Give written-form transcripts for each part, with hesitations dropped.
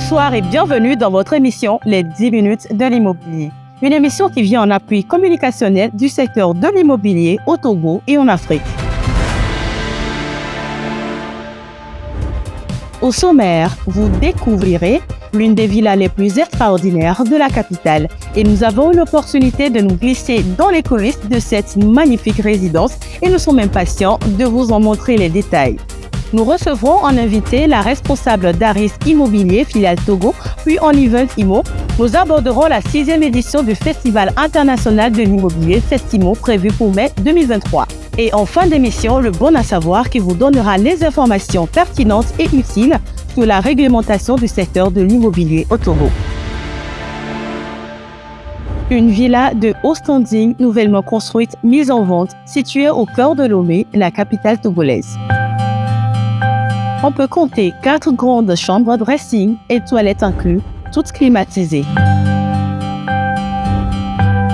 Bonsoir et bienvenue dans votre émission Les 10 minutes de l'immobilier. Une émission qui vient en appui communicationnel du secteur de l'immobilier au Togo et en Afrique. Au sommaire, vous découvrirez l'une des villas les plus extraordinaires de la capitale et nous avons eu l'opportunité de nous glisser dans les coulisses de cette magnifique résidence et nous sommes impatients de vous en montrer les détails. Nous recevrons en invité la responsable d'Aris Immobilier, filiale Togo, puis en Event Immo. Nous aborderons la 6e édition du Festival international de l'immobilier Festimo prévu pour mai 2023. Et en fin d'émission, le bon à savoir qui vous donnera les informations pertinentes et utiles sur la réglementation du secteur de l'immobilier au Togo. Une villa de haut standing nouvellement construite, mise en vente, située au cœur de Lomé, la capitale togolaise. On peut compter 4 grandes chambres dressing et toilettes inclus, toutes climatisées.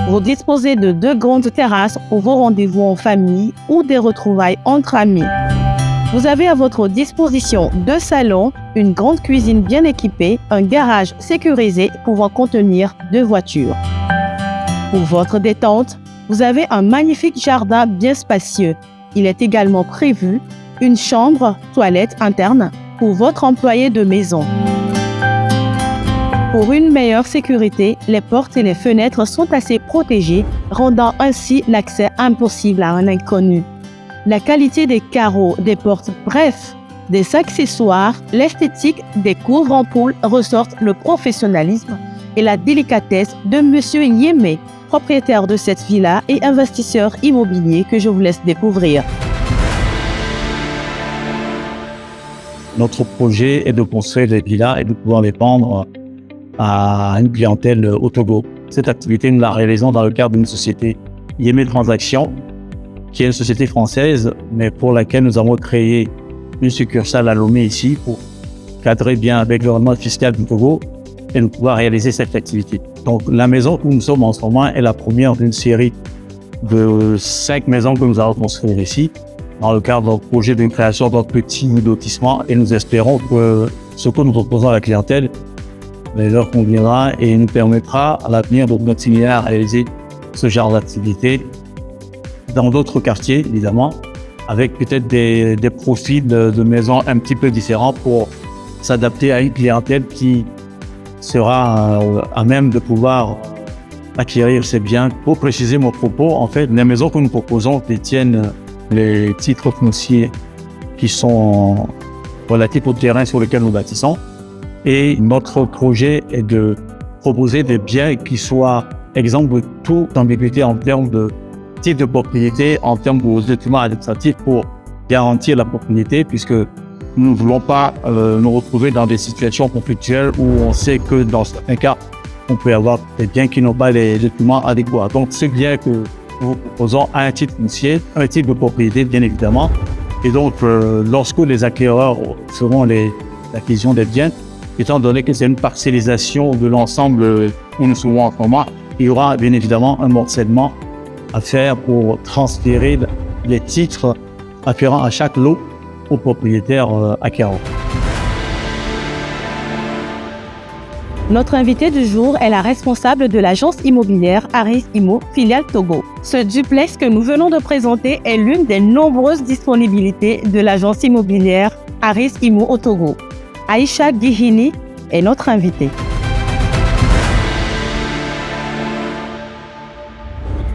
Vous disposez de 2 grandes terrasses pour vos rendez-vous en famille ou des retrouvailles entre amis. Vous avez à votre disposition 2 salons, une grande cuisine bien équipée, un garage sécurisé pouvant contenir 2 voitures. Pour votre détente, vous avez un magnifique jardin bien spacieux. Il est également prévu une chambre, toilette interne pour votre employé de maison. Pour une meilleure sécurité, les portes et les fenêtres sont assez protégées, rendant ainsi l'accès impossible à un inconnu. La qualité des carreaux, des portes, bref, des accessoires, l'esthétique des couvre-ampoules ressortent le professionnalisme et la délicatesse de Monsieur Yémé, propriétaire de cette villa et investisseur immobilier que je vous laisse découvrir. Notre projet est de construire des villas et de pouvoir les vendre à une clientèle au Togo. Cette activité, nous la réalisons dans le cadre d'une société Yémé Transactions, qui est une société française, mais pour laquelle nous avons créé une succursale à Lomé ici pour cadrer bien avec le rendement fiscal du Togo et nous pouvoir réaliser cette activité. Donc la maison où nous sommes en ce moment est la première d'une série de 5 maisons que nous allons construire ici, dans le cadre d'un projet de création d'un petit lotissement, et nous espérons que ce que nous proposons à la clientèle leur conviendra et nous permettra à l'avenir de continuer à réaliser ce genre d'activité dans d'autres quartiers, évidemment, avec peut-être des profils de maisons un petit peu différents pour s'adapter à une clientèle qui sera à même de pouvoir acquérir ces biens. Pour préciser mon propos, en fait, les maisons que nous proposons détiennent les titres fonciers qui sont relatifs au terrain sur lequel nous bâtissons. Et notre projet est de proposer des biens qui soient exempts de toute ambiguïté en termes de type de propriété, en termes de documents administratifs pour garantir la propriété, puisque nous ne voulons pas nous retrouver dans des situations conflictuelles où on sait que dans certains cas, on peut avoir des biens qui n'ont pas les documents adéquats. Donc, ce bien que nous proposons à un titre foncier, un titre de propriété, bien évidemment. Et donc, lorsque les acquéreurs feront l'acquisition des biens, étant donné que c'est une parcellisation de l'ensemble où nous sommes en ce moment, il y aura bien évidemment un morcellement à faire pour transférer les titres afférents à chaque lot au propriétaire acquérant. Notre invitée du jour est la responsable de l'agence immobilière Aris Immo, filiale Togo. Ce duplex que nous venons de présenter est l'une des nombreuses disponibilités de l'agence immobilière Aris Immo au Togo. Aïcha Gihini est notre invitée.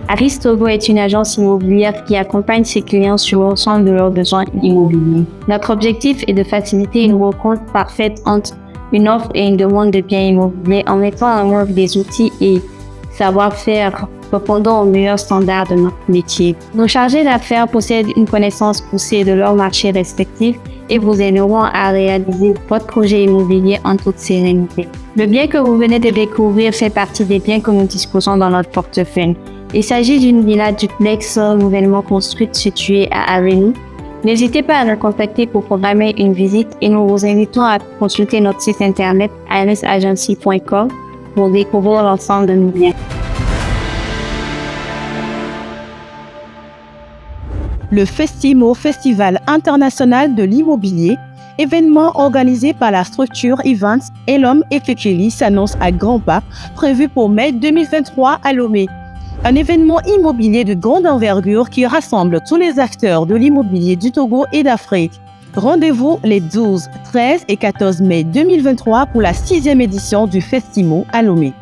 Aris Togo est une agence immobilière qui accompagne ses clients sur l'ensemble de leurs besoins immobiliers. Notre objectif est de faciliter une rencontre parfaite entre une offre et une demande de biens immobiliers en mettant en œuvre des outils et savoir-faire répondant aux meilleurs standards de notre métier. Nos chargés d'affaires possèdent une connaissance poussée de leurs marchés respectifs et vous aideront à réaliser votre projet immobilier en toute sérénité. Le bien que vous venez de découvrir fait partie des biens que nous disposons dans notre portefeuille. Il s'agit d'une villa duplex nouvellement construite située à Avenu. N'hésitez pas à nous contacter pour programmer une visite et nous vous invitons à consulter notre site internet arisagency.com pour découvrir l'ensemble de nos biens. Le Festimo, Festival international de l'immobilier, événement organisé par la structure Events Elom et Kekeli s'annonce à grands pas, prévu pour mai 2023 à Lomé. Un événement immobilier de grande envergure qui rassemble tous les acteurs de l'immobilier du Togo et d'Afrique. Rendez-vous les 12, 13 et 14 mai 2023 pour la 6e édition du Festimo à Lomé.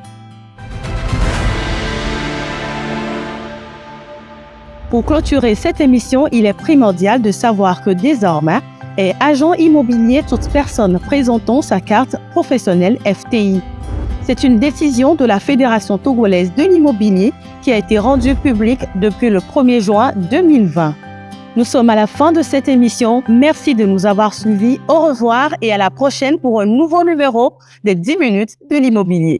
Pour clôturer cette émission, il est primordial de savoir que désormais, est agent immobilier toute personne présentant sa carte professionnelle FTI. C'est une décision de la Fédération togolaise de l'immobilier qui a été rendue publique depuis le 1er juin 2020. Nous sommes à la fin de cette émission. Merci de nous avoir suivis. Au revoir et à la prochaine pour un nouveau numéro des 10 minutes de l'immobilier.